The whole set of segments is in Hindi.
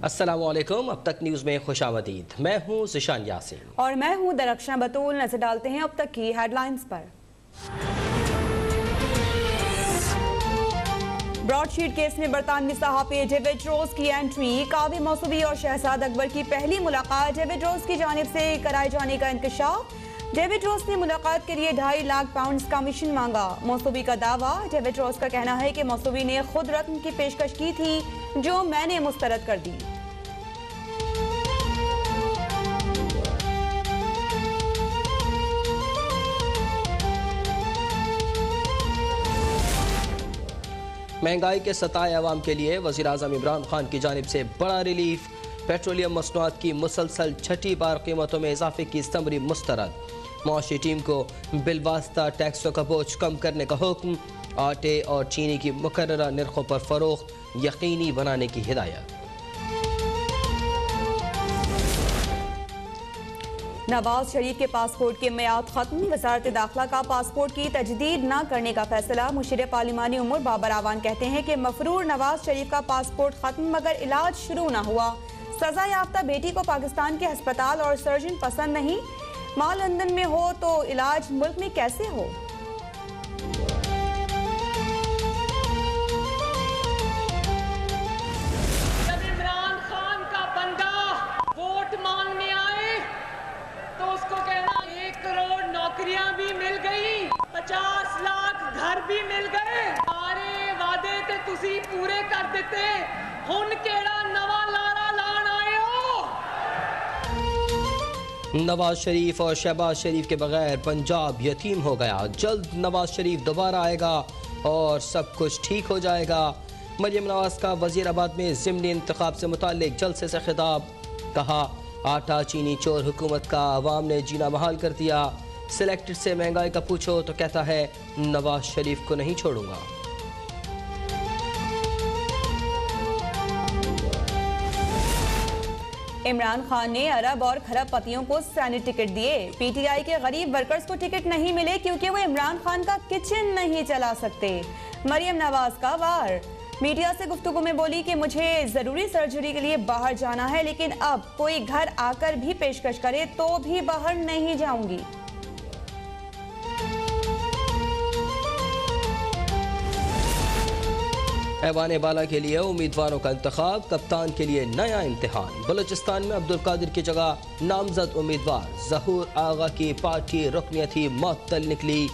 अस्सलामुअलैकुम। अब तक न्यूज़ में खुशामदीद। मैं हूँ ज़िशान यासीन और मैं हूँ दरख्शां बतूल। नजर डालते हैं अब तक की हेडलाइंस पर। ब्रॉडशीट केस में बरतानवी सहाफ़ी डेविड रोज की एंट्री। कावी मौसूवी और शहजाद अकबर की पहली मुलाकात डेविड रोज की जानिब से कराए जाने का इंकशाफ। डेविड रोज ने मुलाकात के लिए 2.5 लाख पाउंड कमीशन मांगा। मौसूवी का दावा। डेविड रोज का कहना है कि मौसूवी ने खुद रत्न की पेशकश की थी जो मैंने मुस्तरद कर दी। महंगाई के सताए अवाम के लिए वज़ीर-ए-आज़म इमरान खान की जानिब से बड़ा रिलीफ। पेट्रोलियम मसनूआत की मुसलसल छठी बार कीमतों में इजाफे की समरी मुस्तरद। मुआशी टीम को बिलवास्ता टैक्सों का बोझ कम करने का हुक्म। आटे और चीनी की मुकर्ररा नरखों पर फरोख्त यकीनी बनाने की हिदायत। नवाज शरीफ के पासपोर्ट की मियाद खत्म। वजारत दाखिला का पासपोर्ट की तजदीद न करने का फैसला। मुशीर पार्लिमानी उमूर बाबर आवान कहते हैं कि मफरूर नवाज शरीफ का पासपोर्ट खत्म मगर इलाज शुरू न हुआ। सजा याफ्ता बेटी को पाकिस्तान के अस्पताल और सर्जन पसंद नहीं। मां लंदन में हो तो इलाज मुल्क में कैसे हो। जब इमरान खान का बंदा वोट मांगने आए तो उसको कहना 1 करोड़ नौकरियां भी मिल गई, 50 लाख घर भी मिल गए, सारे वादे ते तुसी पूरे कर दिते, हुन केड़ा नवा लारा लान आए हो। नवाज शरीफ और शहबाज शरीफ के बगैर पंजाब यतीम हो गया। जल्द नवाज शरीफ दोबारा आएगा और सब कुछ ठीक हो जाएगा। मरियम नवाज का वजीराबाद में ज़िमनी इंतखाब से मुताल्लिक जलसे से खिताब। कहा, आटा चीनी चोर हुकूमत का अवाम ने जीना बहाल कर दिया। सिलेक्टेड से महंगाई का पूछो तो कहता है नवाज शरीफ को नहीं छोड़ूंगा। इमरान खान ने अरब और खरबपतियों को सेनेट टिकट दिए। पीटीआई के गरीब वर्कर्स को टिकट नहीं मिले क्योंकि वो इमरान खान का किचन नहीं चला सकते। मरियम नवाज का वार। मीडिया से गुफ्तगू में बोली कि मुझे जरूरी सर्जरी के लिए बाहर जाना है, लेकिन अब कोई घर आकर भी पेशकश करे तो भी बाहर नहीं जाऊंगी। ऐवान बाला के लिए उम्मीदवारों का इंतखाब। कप्तान के लिए नया इम्तिहान। बलूचिस्तान में अब्दुल कादिर की जगह नामजद उम्मीदवार जहूर आगा की पार्टी रुकनियती मुअत्तल निकली।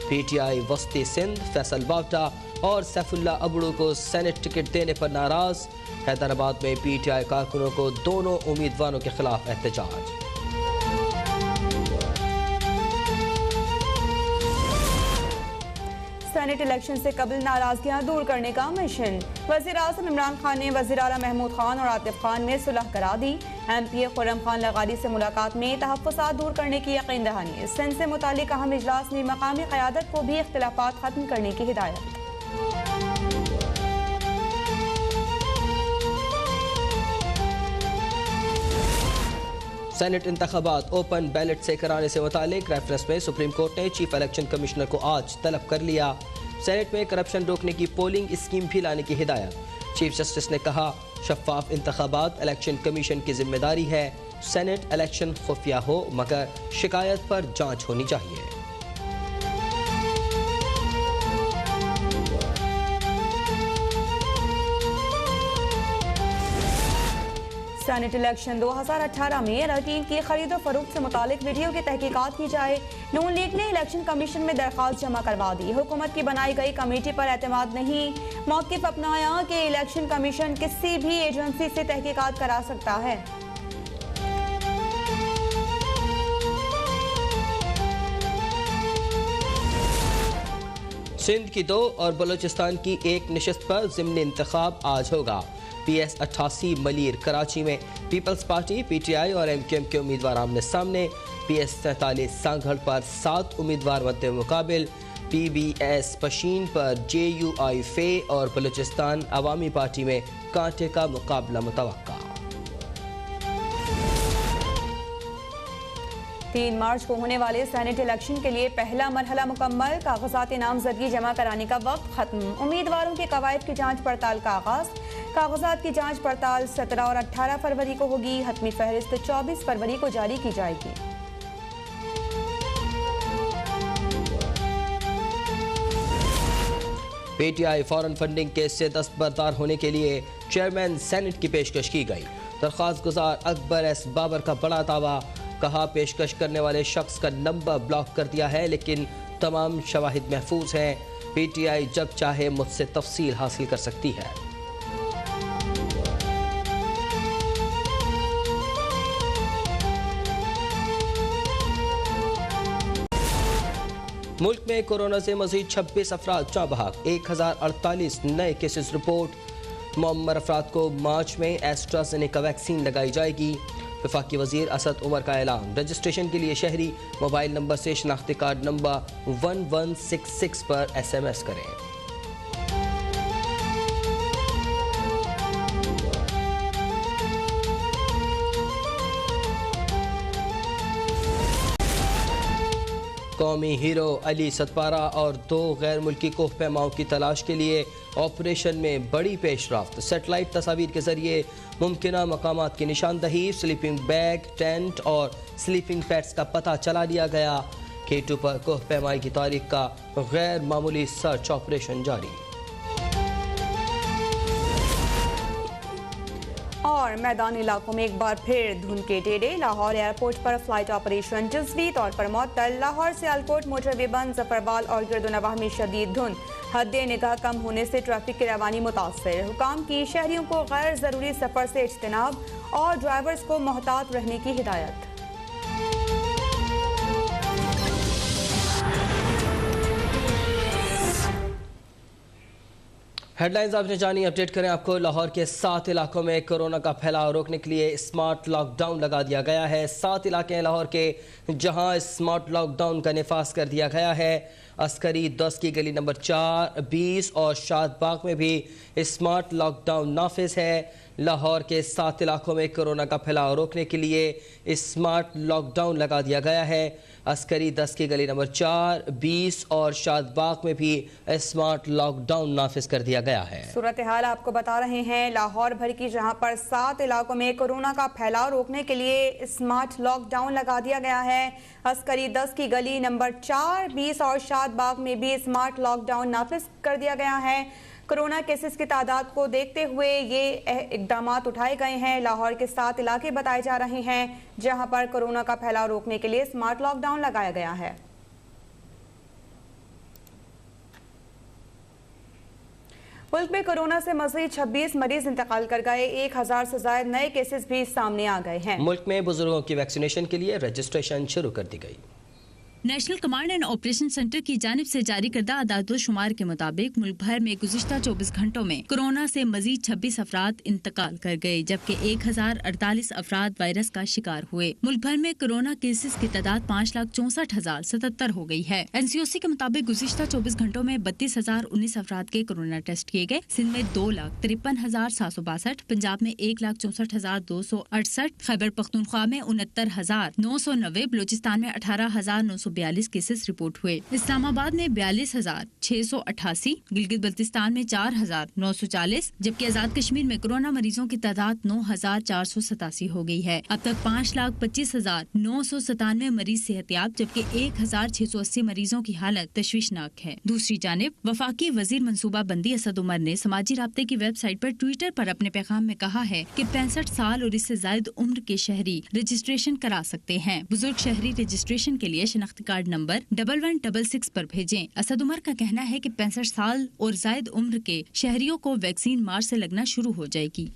पीटीआई वस्ती सिंध फैसल बावटा और सैफुल्ला अबड़ू को सेनेट टिकट देने पर नाराज। हैदराबाद में पीटीआई कारकुनों को दोनों उम्मीदवारों के खिलाफ एहतजाज। सेनेट इलेक्शन से कबल नाराजगियां दूर करने का मिशन। वज़ीर-ए-आज़म इमरान खान ने वज़ीर-ए-आला महमूद खान और आतिफ खान में सुलह करा दी। एमपीए खुर्रम खान लगारी से मुलाकात में तहफ़्फ़ुज़ात दूर करने की यकीन दहानी। सिंध से मुतालिक अहम इजलास में मकामी क़यादत को भी इख्तिलाफ़ात ख़त्म करने की हिदायत। सेनेट इंतखाबात ओपन बैलेट से कराने से मुतालिक रेफरेंस में सुप्रीम कोर्ट ने चीफ इलेक्शन कमिश्नर को आज तलब कर लिया। सेनेट में करप्शन रोकने की पोलिंग स्कीम भी लाने की हिदायत। चीफ जस्टिस ने कहा, शफाफ इंतखाबात इलेक्शन कमीशन की जिम्मेदारी है। सेनेट इलेक्शन खुफिया हो मगर शिकायत पर जांच होनी चाहिए। सेनेट इलेक्शन 2018 में रूटीन की खरीदो फरोख्त से मुतालिक वीडियो की तहकीकात की जाए। नून लीग ने इलेक्शन कमीशन में दरख्वास्त जमा करवा दी। हुकूमत की बनाई गई कमेटी पर एतमाद नहीं। मौक़िफ़ अपनाया कि इलेक्शन कमीशन किसी भी एजेंसी से तहकीकात करा सकता है। सिंध की 2 और बलूचिस्तान की 1 नशिस्त पर ज़िमनी इंतखाब आज होगा। PS 88 मलीर कराची में पीपल्स पार्टी पीटीआई और MQM के उम्मीदवार आमने सामने। PS 47 सांगढ़ पर 7 उम्मीदवार मद्दे मुकाबिल। PBS पशीन पर JUI फे और बलूचिस्तान अवामी पार्टी में कांटे का मुकाबला मुतवक्का। 3 मार्च को होने वाले सेनेट इलेक्शन के लिए पहला मरहला मुकम्मल। कागजात नामजदगी जमा कराने का वक्त खत्म। उम्मीदवारों के कवायद की जांच पड़ताल का आगाज। कागजात की जांच पड़ताल 17 और 18 फरवरी को होगी। हतमी फहरिस्त 24 फरवरी को जारी की जाएगी। पीटीआई फॉरेन फंडिंग केस से दस्तबरदार होने के लिए चेयरमैन सेनेट की पेशकश की गई। दरख्वास्त गुजार अकबर एस बाबर का बड़ा दावा, कहा पेशकश करने वाले शख्स का नंबर ब्लॉक कर दिया है लेकिन तमाम शवाहिद महफूज हैं। पीटीआई जब चाहे मुझसे तफसील हासिल कर सकती है। मुल्क में कोरोना से मजीद 26 अफराद जाबहक, 1048 नए केसेस रिपोर्ट। मुअम्मर अफराद को मार्च में एस्ट्राजेनेका वैक्सीन लगाई जाएगी। वफाकी वजीर असद उमर का ऐलान, रजिस्ट्रेशन के लिए शहरी मोबाइल नंबर से शनाख्ती कार्ड नंबर 1166 पर SMS करें। कौमी हीरो अली सतपारा और 2 गैर मुल्की कोह पैमाओं की तलाश के लिए ऑपरेशन में बड़ी पेशरफ्त। सेटेलाइट तस्वीर के जरिए मुमकिना मकामात की निशानदही, स्लीपिंग बैग, टेंट और स्लीपिंग पैड्स का पता चला लिया गया। K2 पर कोह पैमाई की तारीख का गैर मामूली सर्च ऑपरेशन जारी। और मैदानी इलाकों में एक बार फिर धुंध के डेरे। लाहौर एयरपोर्ट पर फ्लाइट ऑपरेशन जज़वी तौर पर मुअत्तल। लाहौर से सियालकोट मोटरवे बंद। जफरवाल और गिरदोनवाह में शदीद धुंध। हद निगाह कम होने से ट्रैफिक की रवानी मुतासर। हुकाम की शहरियों को गैर ज़रूरी सफ़र से इज्तनाब और ड्राइवर्स को मोहतात रहने की हिदायत। हेडलाइंस आपने जानी, अपडेट करें आपको। लाहौर के 7 इलाकों में कोरोना का फैलाव रोकने के लिए स्मार्ट लॉकडाउन लगा दिया गया है। 7 इलाके हैं लाहौर के जहां स्मार्ट लॉकडाउन का निफाज कर दिया गया है। अस्करी 10 की गली नंबर 4, 20 और शादबाग में भी स्मार्ट लॉकडाउन नाफिज है। लाहौर के 7 इलाकों में कोरोना का फैलाव रोकने के लिए स्मार्ट लॉकडाउन लगा दिया गया है। अस्करी 10 की गली नंबर 4, 20 और शादबाग में भी स्मार्ट लॉकडाउन नाफिज कर दिया गया है। सूरत हाल आपको बता रहे हैं लाहौर भर की, जहां पर 7 इलाकों में कोरोना का फैलाव रोकने के लिए स्मार्ट लॉकडाउन लगा दिया गया है। अस्करी 10 की गली नंबर 4, 20 और शादबाग में भी स्मार्ट लॉकडाउन नाफिज कर दिया गया है। कोरोना केसेस की तादाद को देखते हुए ये इकदाम उठाए गए हैं। लाहौर के 7 इलाके बताए जा रहे हैं जहां पर कोरोना का फैलाव रोकने के लिए स्मार्ट लॉकडाउन लगाया गया है। मुल्क में कोरोना से मजीद 26 मरीज इंतकाल कर गए। 1000 से ज्यादा नए केसेस भी सामने आ गए हैं। मुल्क में बुजुर्गों की वैक्सीनेशन के लिए रजिस्ट्रेशन शुरू कर दी गई। National command and operation centre की जानिब से जारी करदा आदाद-ओ-शुमार के मुताबिक मुल्क भर में गुज़िश्ता 24 घंटों में कोरोना से मजीद 26 अफराद इंतकाल कर गए, जबकि 1048 अफराद वायरस का शिकार हुए। मुल्क भर में कोरोना केसेस की तादाद 5,64,077 हो गई है। NCOC के मुताबिक गुज़िश्ता 24 घंटों में 32,019 अफराद के कोरोना टेस्ट किए गए। सिंध में 2,53,762, पंजाब में 1,64,268, खैबर पख्तूनख्वा में 69,990, बलूचिस्तान में 18,942 केसेस रिपोर्ट हुए। इस्लामाबाद में 42,688, गिलगित बल्तिस्तान में 4,940, जबकि आजाद कश्मीर में कोरोना मरीजों की तादाद 9,487 हो गई है। अब तक 5,25,997 मरीज सेहतियाब, जबकि 1,680 मरीजों की हालत तशवीशनाक है। दूसरी जानिब वफाकी वजीर मनसूबा बंदी असद उमर ने समाजी राब्ते की वेबसाइट पर ट्विटर पर अपने पैगाम में कहा है कि 65 साल और इससे जायद उम्र के शहरी रजिस्ट्रेशन करा सकते हैं। बुजुर्ग शहरी रजिस्ट्रेशन के लिए शनाख्ती कार्ड नंबर 1166 पर भेजें। असद उमर का कहना है कि 65 साल और जायद उम्र के शहरियों को वैक्सीन मार्च से लगना शुरू हो जाएगी।